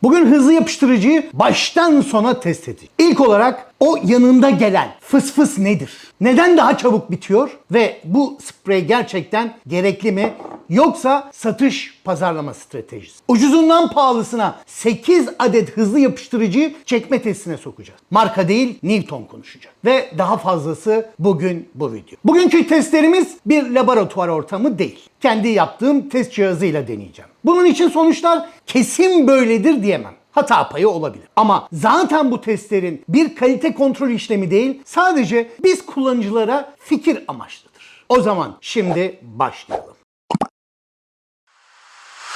Bugün hızlı yapıştırıcıyı baştan sona test edeceğiz. İlk olarak o yanında gelen fıs fıs nedir? Neden daha çabuk bitiyor? Ve bu sprey gerçekten gerekli mi? Yoksa satış pazarlama stratejisi. Ucuzundan pahalısına 8 adet hızlı yapıştırıcıyı çekme testine sokacağız. Marka değil, Newton konuşacak. Ve daha fazlası bugün bu video. Bugünkü testlerimiz bir laboratuvar ortamı değil. Kendi yaptığım test cihazıyla deneyeceğim. Bunun için sonuçlar kesin böyledir diyemem. Hata payı olabilir. Ama zaten bu testlerin bir kalite kontrol işlemi değil, sadece biz kullanıcılara fikir amaçlıdır. O zaman şimdi başlayalım.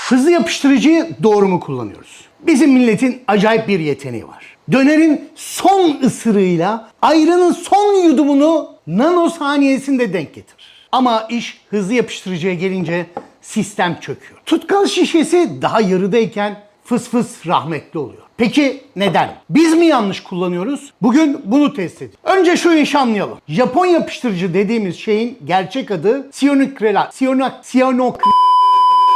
Hızlı yapıştırıcıyı doğru mu kullanıyoruz? Bizim milletin acayip bir yeteneği var. Dönerin son ısırığıyla ayranın son yudumunu nanosaniyesinde denk getirir. Ama iş hızlı yapıştırıcıya gelince sistem çöküyor. Tutkal şişesi daha yarıdayken fıs fıs rahmetli oluyor. Peki neden? Biz mi yanlış kullanıyoruz? Bugün bunu test edelim. Önce şu işi anlayalım. Japon yapıştırıcı dediğimiz şeyin gerçek adı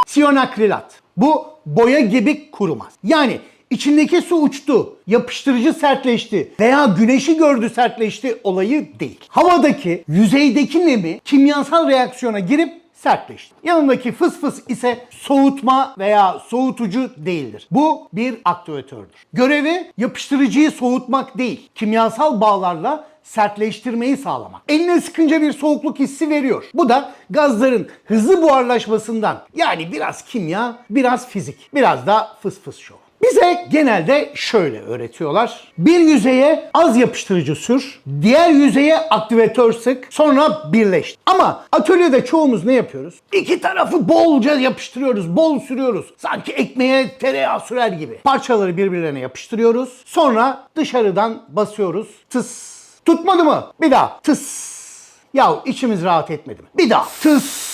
siyonakrilat. Bu boya gibi kurumaz. Yani içindeki su uçtu, yapıştırıcı sertleşti veya güneşi gördü sertleşti olayı değil. Havadaki, yüzeydeki nemi kimyasal reaksiyona girip sertleşti. Yanındaki fıs fıs ise soğutma veya soğutucu değildir. Bu bir aktivatördür. Görevi yapıştırıcıyı soğutmak değil, kimyasal bağlarla sertleştirmeyi sağlamak. Eline sıkınca bir soğukluk hissi veriyor. Bu da gazların hızlı buharlaşmasından, yani biraz kimya, biraz fizik, biraz da fıs fıs şov. Bize genelde şöyle öğretiyorlar. Bir yüzeye az yapıştırıcı sür, diğer yüzeye aktivatör sık, sonra birleştir. Ama atölyede çoğumuz ne yapıyoruz? İki tarafı bolca yapıştırıyoruz, bol sürüyoruz. Sanki ekmeğe tereyağı sürer gibi. Parçaları birbirlerine yapıştırıyoruz. Sonra dışarıdan basıyoruz. Tıs. Tutmadı mı? Bir daha. Tıs. Yahu içimiz rahat etmedi mi? Bir daha. Tıs.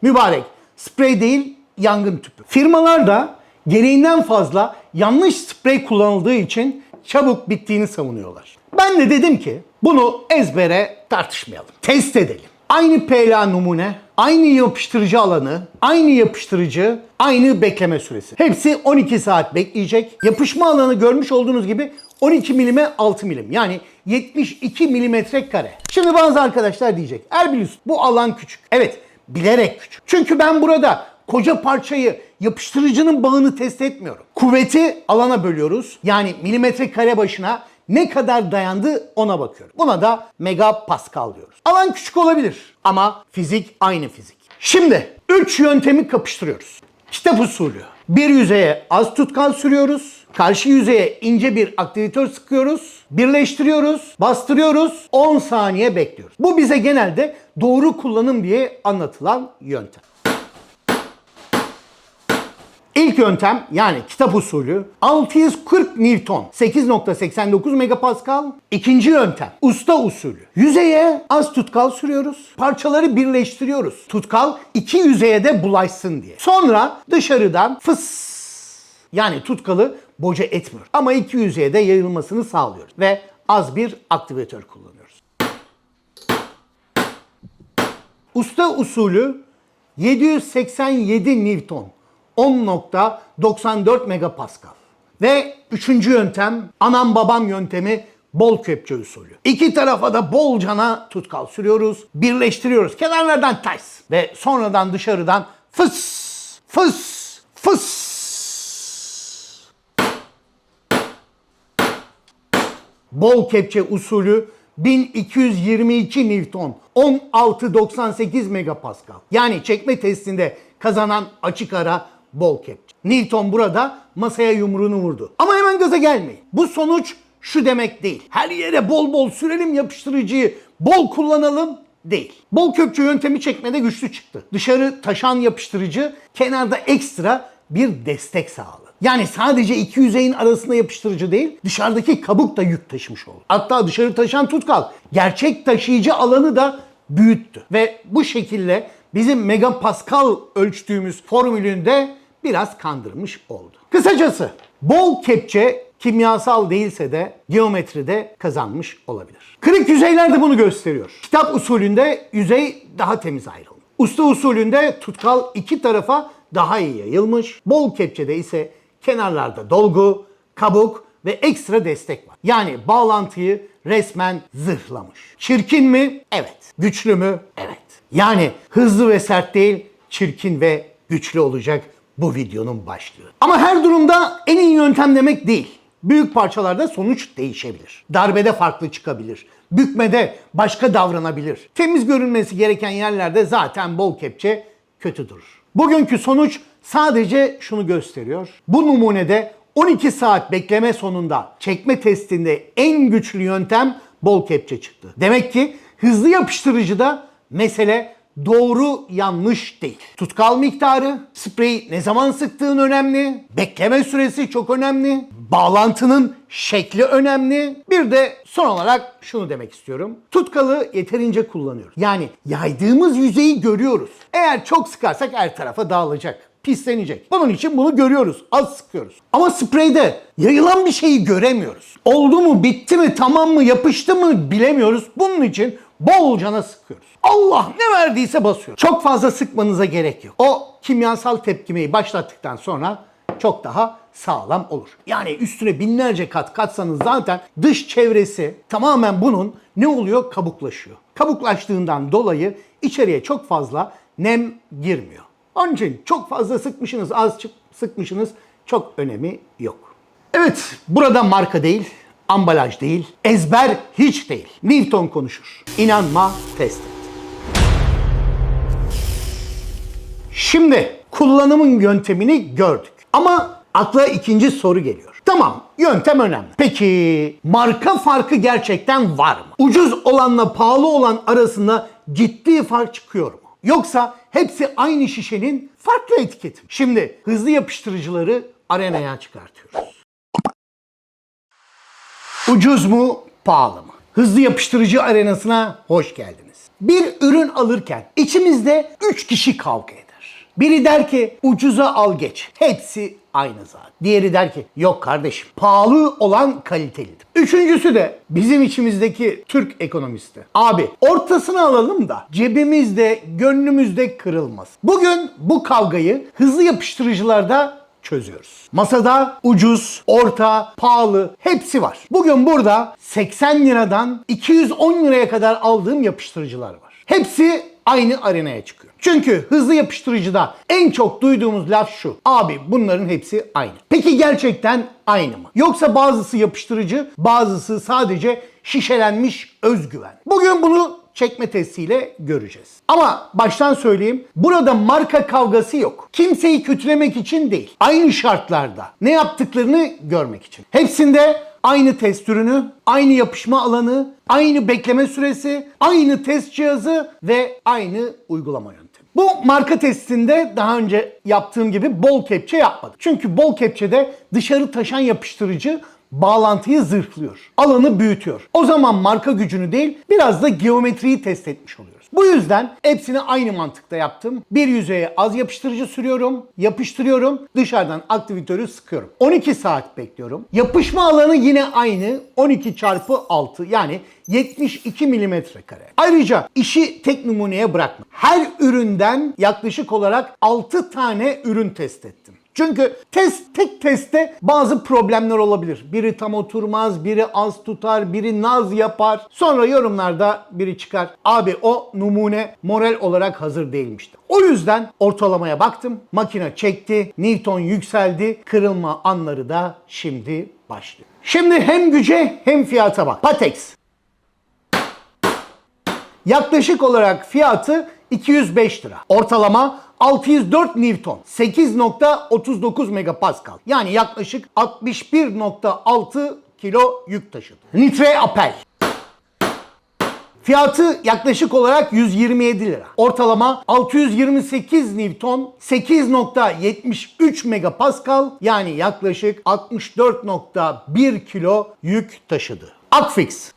Mübarek. Sprey değil, yangın tüpü. Firmalar da gereğinden fazla yanlış sprey kullanıldığı için çabuk bittiğini savunuyorlar. Ben de dedim ki bunu ezbere tartışmayalım. Test edelim. Aynı PLA numune, aynı yapıştırıcı alanı, aynı yapıştırıcı, aynı bekleme süresi. Hepsi 12 saat bekleyecek. Yapışma alanı görmüş olduğunuz gibi 12 milime 6 milim, yani 72 milimetre kare. Şimdi bazı arkadaşlar diyecek, Erbil bu alan küçük. Evet, bilerek küçük. Çünkü ben burada koca parçayı yapıştırıcının bağını test etmiyorum. Kuvveti alana bölüyoruz. Yani milimetre kare başına ne kadar dayandı ona bakıyorum. Buna da megapascal diyoruz. Alan küçük olabilir ama fizik aynı fizik. Şimdi 3 yöntemi kapıştırıyoruz. Kitap usulü. Bir yüzeye az tutkal sürüyoruz. Karşı yüzeye ince bir aktivatör sıkıyoruz. Birleştiriyoruz. Bastırıyoruz. 10 saniye bekliyoruz. Bu bize genelde doğru kullanım diye anlatılan yöntem. İlk yöntem, yani kitap usulü 640 Newton 8.89 megapascal. İkinci yöntem usta usulü. Yüzeye az tutkal sürüyoruz. Parçaları birleştiriyoruz. Tutkal iki yüzeye de bulaşsın diye. Sonra dışarıdan fıs, yani tutkalı boca etmiyor. Ama iki yüzeye de yayılmasını sağlıyoruz. Ve az bir aktivatör kullanıyoruz. Usta usulü 787 Newton 10.94 megapascal. Ve üçüncü yöntem, anam babam yöntemi, bol kepçe usulü. İki tarafa da bolcana tutkal sürüyoruz, birleştiriyoruz. Kenarlardan ters ve sonradan dışarıdan fıs fıs fıs. Bol kepçe usulü 1222 Newton 16.98 megapascal. Yani çekme testinde kazanan açık ara bol kepçe. Newton burada masaya yumruğunu vurdu. Ama hemen gaza gelmeyin. Bu sonuç şu demek değil. Her yere bol bol sürelim yapıştırıcıyı, bol kullanalım değil. Bol kepçe yöntemi çekmede güçlü çıktı. Dışarı taşan yapıştırıcı kenarda ekstra bir destek sağladı. Yani sadece iki yüzeyin arasında yapıştırıcı değil, dışarıdaki kabuk da yük taşımış oldu. Hatta dışarı taşan tutkal gerçek taşıyıcı alanı da büyüttü. Ve bu şekilde bizim megapascal ölçtüğümüz formülünde biraz kandırmış oldu. Kısacası bol kepçe kimyasal değilse de geometride kazanmış olabilir. Kırık yüzeyler de bunu gösteriyor. Kitap usulünde yüzey daha temiz ayrılmış. Usta usulünde tutkal iki tarafa daha iyi yayılmış. Bol kepçede ise kenarlarda dolgu, kabuk ve ekstra destek var. Yani bağlantıyı resmen zırhlamış. Çirkin mi? Evet. Güçlü mü? Evet. Yani hızlı ve sert değil, çirkin ve güçlü olacak bu videonun başlığı. Ama her durumda en iyi yöntem demek değil. Büyük parçalarda sonuç değişebilir. Darbede farklı çıkabilir. Bükmede başka davranabilir. Temiz görünmesi gereken yerlerde zaten bol kepçe kötü durur. Bugünkü sonuç sadece şunu gösteriyor. Bu numunede 12 saat bekleme sonunda çekme testinde en güçlü yöntem bol kepçe çıktı. Demek ki hızlı yapıştırıcıda mesele doğru yanlış değil. Tutkal miktarı, spreyi ne zaman sıktığın önemli, bekleme süresi çok önemli, bağlantının şekli önemli. Bir de son olarak şunu demek istiyorum. Tutkalı yeterince kullanıyoruz. Yani yaydığımız yüzeyi görüyoruz. Eğer çok sıkarsak her tarafa dağılacak, pislenecek. Bunun için bunu görüyoruz. Az sıkıyoruz. Ama spreyde yayılan bir şeyi göremiyoruz. Oldu mu, bitti mi, tamam mı, yapıştı mı bilemiyoruz. Bunun için bolcana sıkıyoruz. Allah ne verdiyse basıyor. Çok fazla sıkmanıza gerek yok. O kimyasal tepkimeyi başlattıktan sonra çok daha sağlam olur. Yani üstüne binlerce kat katsanız zaten dış çevresi tamamen bunun ne oluyor? Kabuklaşıyor. Kabuklaştığından dolayı içeriye çok fazla nem girmiyor. Onun için çok fazla sıkmışsınız, az sıkmışsınız çok önemi yok. Evet, burada marka değil, ambalaj değil, ezber hiç değil. Newton konuşur. İnanma, test et. Şimdi kullanımın yöntemini gördük. Ama akla ikinci soru geliyor. Tamam, yöntem önemli. Peki marka farkı gerçekten var mı? Ucuz olanla pahalı olan arasında ciddi fark çıkıyor mu? Yoksa hepsi aynı şişenin farklı etiketi mi? Şimdi hızlı yapıştırıcıları arenaya çıkartıyoruz. Ucuz mu, pahalı mı? Hızlı yapıştırıcı arenasına hoş geldiniz. Bir ürün alırken içimizde 3 kişi kavga eder. Biri der ki ucuza al geç. Hepsi aynı zaten. Diğeri der ki yok kardeşim pahalı olan kalitelidir. Üçüncüsü de bizim içimizdeki Türk ekonomisti. Abi ortasını alalım da cebimizde, gönlümüzde kırılmaz. Bugün bu kavgayı hızlı yapıştırıcılarda çözüyoruz. Masada ucuz, orta, pahalı hepsi var. Bugün burada 80 liradan 210 liraya kadar aldığım yapıştırıcılar var. Hepsi aynı arenaya çıkıyor. Çünkü hızlı yapıştırıcıda en çok duyduğumuz laf şu. Abi bunların hepsi aynı. Peki gerçekten aynı mı? Yoksa bazısı yapıştırıcı, bazısı sadece şişelenmiş özgüven. Bugün bunu çekme testiyle göreceğiz. Ama baştan söyleyeyim, burada marka kavgası yok. Kimseyi kötülemek için değil. Aynı şartlarda ne yaptıklarını görmek için. Hepsinde aynı test ürünü, aynı yapışma alanı, aynı bekleme süresi, aynı test cihazı ve aynı uygulama yöntemi. Bu marka testinde daha önce yaptığım gibi bol kepçe yapmadım. Çünkü bol kepçede dışarı taşan yapıştırıcı bağlantıyı zırhlıyor. Alanı büyütüyor. O zaman marka gücünü değil, biraz da geometriyi test etmiş oluyoruz. Bu yüzden hepsini aynı mantıkta yaptım. Bir yüzeye az yapıştırıcı sürüyorum, yapıştırıyorum, dışarıdan aktivitörü sıkıyorum. 12 saat bekliyorum. Yapışma alanı yine aynı 12 çarpı 6 yani 72 milimetre kare. Ayrıca işi tek numuneye bırakma. Her üründen yaklaşık olarak 6 tane ürün test ettim. Çünkü tek testte bazı problemler olabilir. Biri tam oturmaz, biri az tutar, biri naz yapar. Sonra yorumlarda biri çıkar. Abi o numune moral olarak hazır değilmişti. O yüzden ortalamaya baktım. Makine çekti, Newton yükseldi. Kırılma anları da şimdi başlıyor. Şimdi hem güce hem fiyata bak. Patex. Yaklaşık olarak fiyatı 205 lira. Ortalama 604 Newton, 8.39 megapascal. Yani yaklaşık 61.6 kilo yük taşıdı. Nitre Apel. Fiyatı yaklaşık olarak 127 lira. Ortalama 628 Newton, 8.73 megapascal yani yaklaşık 64.1 kilo yük taşıdı. Akfix.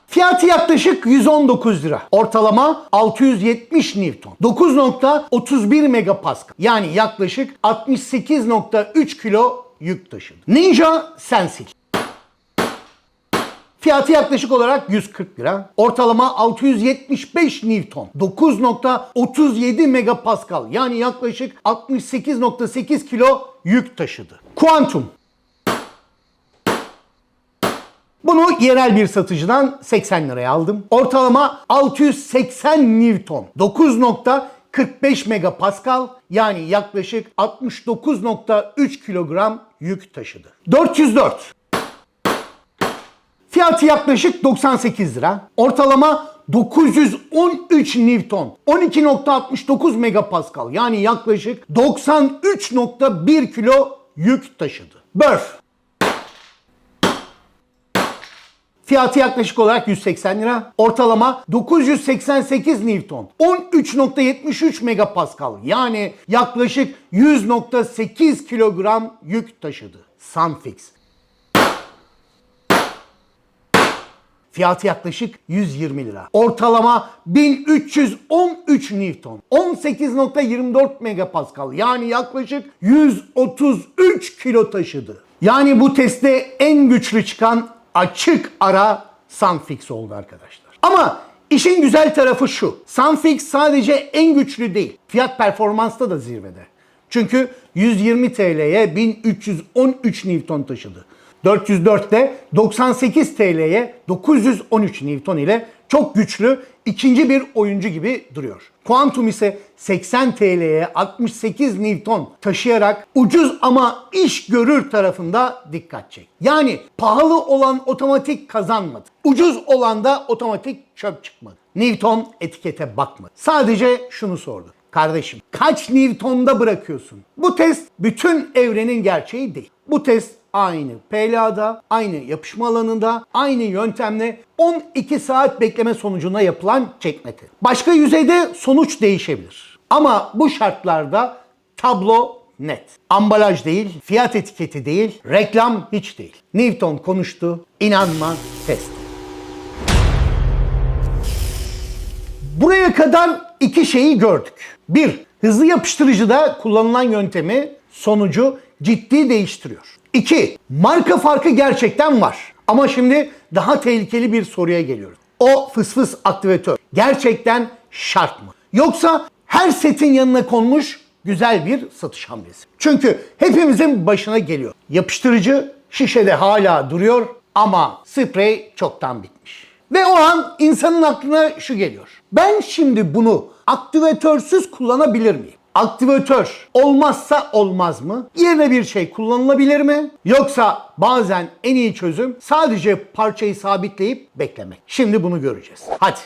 Fiyatı yaklaşık 119 lira. Ortalama 670 Newton. 9.31 megapascal. Yani yaklaşık 68.3 kilo yük taşıdı. Ninja Sensil. Fiyatı yaklaşık olarak 140 lira. Ortalama 675 Newton. 9.37 megapascal. Yani yaklaşık 68.8 kilo yük taşıdı. Kuantum. Bunu yerel bir satıcıdan 80 liraya aldım. Ortalama 680 Newton. 9.45 megapascal, yani yaklaşık 69.3 kilogram yük taşıdı. 404. Fiyatı yaklaşık 98 lira. Ortalama 913 Newton. 12.69 megapascal, yani yaklaşık 93.1 kilo yük taşıdı. Burf. Fiyatı yaklaşık olarak 180 lira. Ortalama 988 Newton. 13.73 megapascal, yani yaklaşık 100.8 kilogram yük taşıdı. Sunfix. Fiyatı yaklaşık 120 lira. Ortalama 1313 Newton. 18.24 megapascal, yani yaklaşık 133 kilo taşıdı. Yani bu testte en güçlü çıkan açık ara Sunfix oldu arkadaşlar. Ama işin güzel tarafı şu. Sunfix sadece en güçlü değil. Fiyat performansta da zirvede. Çünkü 120 TL'ye 1313 Newton taşıdı. 404'te 98 TL'ye 913 Newton ile çok güçlü ikinci bir oyuncu gibi duruyor. Quantum ise 80 TL'ye 68 Newton taşıyarak ucuz ama iş görür tarafında dikkat çek. Yani pahalı olan otomatik kazanmadı. Ucuz olan da otomatik çöp çıkmadı. Newton etikete bakmadı. Sadece şunu sordu. Kardeşim, kaç Newton'da bırakıyorsun? Bu test bütün evrenin gerçeği değil. Bu test aynı PLA'da, aynı yapışma alanında, aynı yöntemle 12 saat bekleme sonucunda yapılan çekme testi. Başka yüzeyde sonuç değişebilir. Ama bu şartlarda tablo net. Ambalaj değil, fiyat etiketi değil, reklam hiç değil. Newton konuştu, inanma testi. Buraya kadar iki şeyi gördük. Bir, hızlı yapıştırıcıda kullanılan yöntemi sonucu ciddi değiştiriyor. 2. Marka farkı gerçekten var. Ama şimdi daha tehlikeli bir soruya geliyoruz. O fısfıs aktivatör gerçekten şart mı? Yoksa her setin yanına konmuş güzel bir satış hamlesi. Çünkü hepimizin başına geliyor. Yapıştırıcı şişede hala duruyor ama sprey çoktan bitmiş. Ve o an insanın aklına şu geliyor. Ben şimdi bunu aktivatörsüz kullanabilir miyim? Aktivatör olmazsa olmaz mı? Yerine bir şey kullanılabilir mi? Yoksa bazen en iyi çözüm sadece parçayı sabitleyip beklemek. Şimdi bunu göreceğiz. Hadi.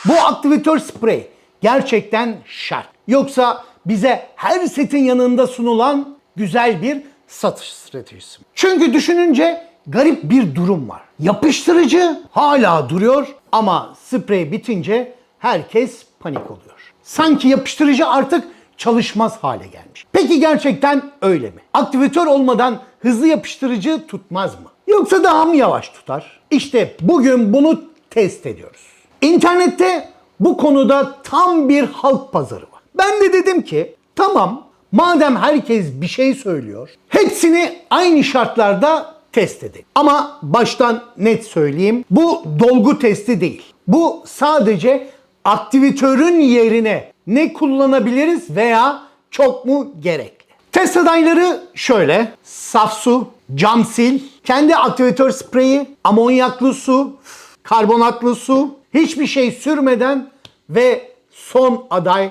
Bu aktivatör sprey gerçekten şart. Yoksa bize her setin yanında sunulan güzel bir satış stratejisi. Çünkü düşününce garip bir durum var. Yapıştırıcı hala duruyor ama sprey bitince herkes panik oluyor. Sanki yapıştırıcı artık çalışmaz hale gelmiş. Peki gerçekten öyle mi? Aktivatör olmadan hızlı yapıştırıcı tutmaz mı? Yoksa daha mı yavaş tutar? İşte bugün bunu test ediyoruz. İnternette bu konuda tam bir halk pazarı var. Ben de dedim ki tamam, madem herkes bir şey söylüyor, hepsini aynı şartlarda test edelim. Ama baştan net söyleyeyim, bu dolgu testi değil. Bu sadece aktivatörün yerine ne kullanabiliriz veya çok mu gerekli? Test adayları şöyle: saf su, cam sil, kendi aktivatör spreyi, amonyaklı su, karbonatlı su, hiçbir şey sürmeden ve son aday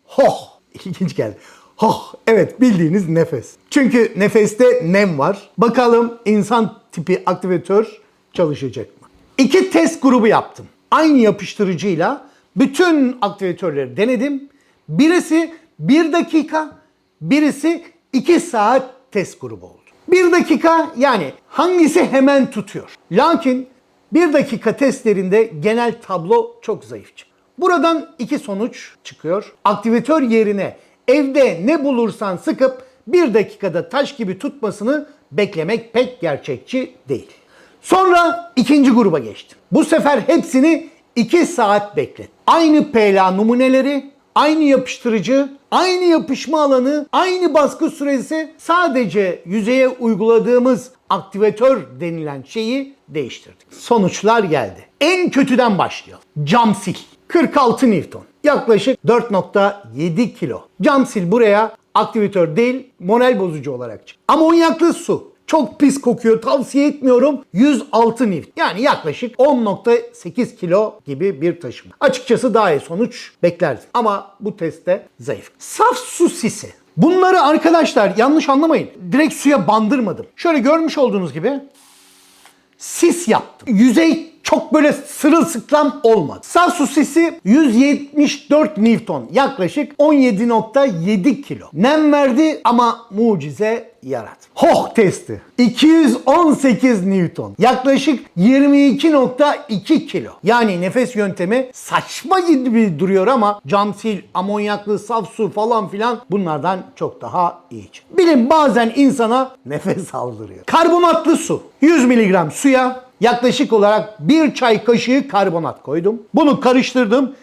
hoh. İlginç geldi. Hoh, evet, bildiğiniz nefes. Çünkü nefeste nem var. Bakalım insan tipi aktivatör çalışacak mı? 2 test grubu yaptım. Aynı yapıştırıcıyla bütün aktivatörleri denedim. Birisi 1 dakika, birisi 2 saat test grubu oldu. 1 dakika, yani hangisi hemen tutuyor. Lakin 1 dakika testlerinde genel tablo çok zayıf çıkıyor. Buradan 2 sonuç çıkıyor. Aktivatör yerine evde ne bulursan sıkıp 1 dakikada taş gibi tutmasını beklemek pek gerçekçi değil. Sonra ikinci gruba geçtim. Bu sefer hepsini 2 saat beklet. Aynı PLA numuneleri, aynı yapıştırıcı, aynı yapışma alanı, aynı baskı süresi, sadece yüzeye uyguladığımız aktivatör denilen şeyi değiştirdik. Sonuçlar geldi. En kötüden başlayalım. Cam sil. 46 Newton. Yaklaşık 4.7 kilo. Cam sil buraya aktivatör değil, moral bozucu olarak çık. Amonyaklı su. Çok pis kokuyor. Tavsiye etmiyorum. 106 Newton. Yani yaklaşık 10.8 kilo gibi bir taşıma. Açıkçası daha iyi sonuç beklerdim. Ama bu testte zayıf. Saf su sisi. Bunları arkadaşlar yanlış anlamayın. Direkt suya bandırmadım. Şöyle görmüş olduğunuz gibi sis yaptım. Yüzey çok böyle sırılsıklam olmadı. Saf su sisi 174 Newton. Yaklaşık 17.7 kilo. Nem verdi ama mucize yarattı. Hoh testi. 218 Newton. Yaklaşık 22.2 kilo. Yani nefes yöntemi saçma gibi duruyor ama cam sil, amonyaklı saf su falan filan bunlardan çok daha iyi. Bilim bazen insana nefes aldırıyor. Karbonatlı su. 100 mg suya yaklaşık olarak 1 çay kaşığı karbonat koydum. Bunu karıştırdım.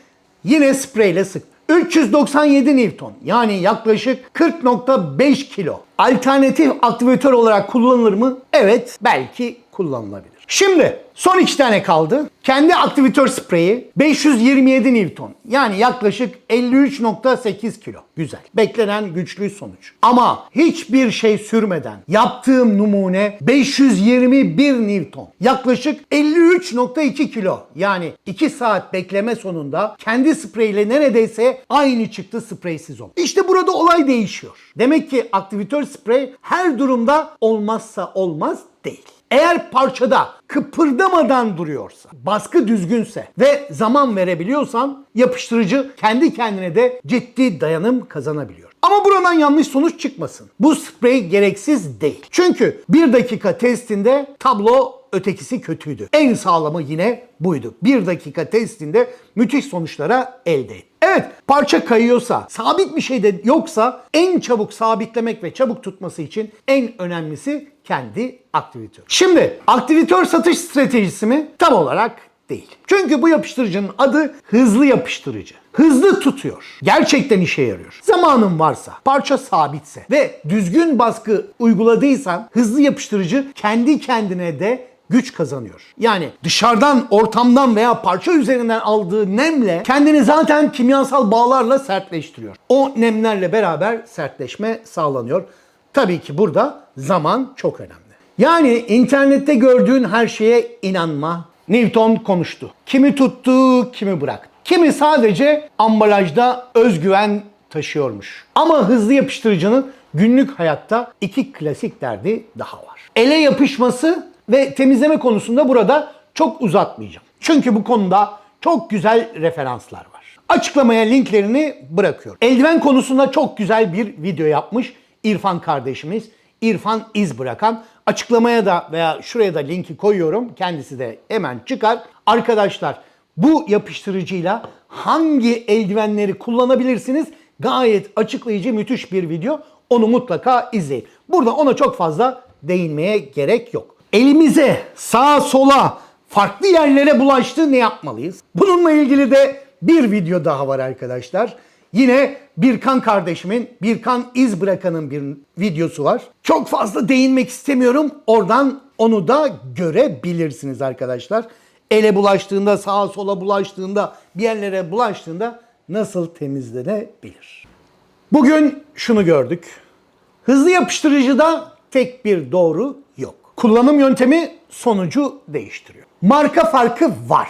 Yine spreyle sıktım. 397 Newton yani yaklaşık 40.5 kilo. Alternatif aktivatör olarak kullanılır mı? Evet, belki kullanılabilir. Şimdi son 2 tane kaldı. Kendi aktivatör spreyi 527 Newton. Yani yaklaşık 53.8 kilo. Güzel. Beklenen güçlü sonuç. Ama hiçbir şey sürmeden yaptığım numune 521 Newton. Yaklaşık 53.2 kilo. Yani 2 saat bekleme sonunda kendi spreyle neredeyse aynı çıktı spreysizon. İşte burada olay değişiyor. Demek ki aktivatör sprey her durumda olmazsa olmaz değil. Eğer parçada kıpırdamadan duruyorsa, baskı düzgünse ve zaman verebiliyorsan yapıştırıcı kendi kendine de ciddi dayanım kazanabiliyor. Ama buradan yanlış sonuç çıkmasın. Bu sprey gereksiz değil. Çünkü 1 dakika testinde tablo ötekisi kötüydü. En sağlamı yine buydu. 1 dakika testinde müthiş sonuçlara elde etti. Evet, parça kayıyorsa, sabit bir şey de yoksa en çabuk sabitlemek ve çabuk tutması için en önemlisi kendi aktivatör. Şimdi aktivatör satış stratejisi mi? Tam olarak değil. Çünkü bu yapıştırıcının adı hızlı yapıştırıcı. Hızlı tutuyor. Gerçekten işe yarıyor. Zamanın varsa, parça sabitse ve düzgün baskı uyguladıysan hızlı yapıştırıcı kendi kendine de güç kazanıyor. Yani dışarıdan, ortamdan veya parça üzerinden aldığı nemle kendini zaten kimyasal bağlarla sertleştiriyor. O nemlerle beraber sertleşme sağlanıyor. Tabii ki burada zaman çok önemli. Yani internette gördüğün her şeye inanma. Newton konuştu. Kimi tuttu, kimi bıraktı. Kimi sadece ambalajda özgüven taşıyormuş. Ama hızlı yapıştırıcının günlük hayatta 2 klasik derdi daha var. Ele yapışması ve temizleme konusunda burada çok uzatmayacağım. Çünkü bu konuda çok güzel referanslar var. Açıklamaya linklerini bırakıyorum. Eldiven konusunda çok güzel bir video yapmış İrfan kardeşimiz. İrfan iz bırakan. Açıklamaya da veya şuraya da linki koyuyorum. Kendisi de hemen çıkar. Arkadaşlar bu yapıştırıcıyla hangi eldivenleri kullanabilirsiniz? Gayet açıklayıcı müthiş bir video. Onu mutlaka izleyin. Burada ona çok fazla değinmeye gerek yok. Elimize, sağa sola, farklı yerlere bulaştı, ne yapmalıyız? Bununla ilgili de bir video daha var arkadaşlar. Yine Birkan kardeşimin, Birkan iz bırakanın bir videosu var. Çok fazla değinmek istemiyorum. Oradan onu da görebilirsiniz arkadaşlar. Ele bulaştığında, sağa sola bulaştığında, bir yerlere bulaştığında nasıl temizlenebilir? Bugün şunu gördük. Hızlı yapıştırıcıda tek bir doğru yok. Kullanım yöntemi sonucu değiştiriyor. Marka farkı var.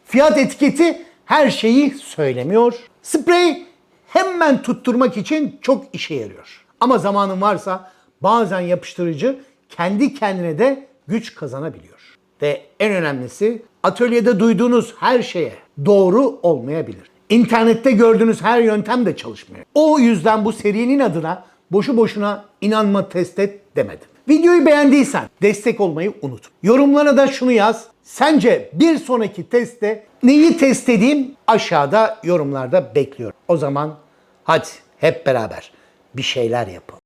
Fiyat etiketi her şeyi söylemiyor. Sprey hemen tutturmak için çok işe yarıyor. Ama zamanın varsa bazen yapıştırıcı kendi kendine de güç kazanabiliyor. Ve en önemlisi atölyede duyduğunuz her şeye doğru olmayabilir. İnternette gördüğünüz her yöntem de çalışmıyor. O yüzden bu serinin adına boşu boşuna inanma test et demedim. Videoyu beğendiysen destek olmayı unut. Yorumlara da şunu yaz. Sence bir sonraki testte neyi test edeyim? Aşağıda yorumlarda bekliyorum. O zaman hadi hep beraber bir şeyler yapalım.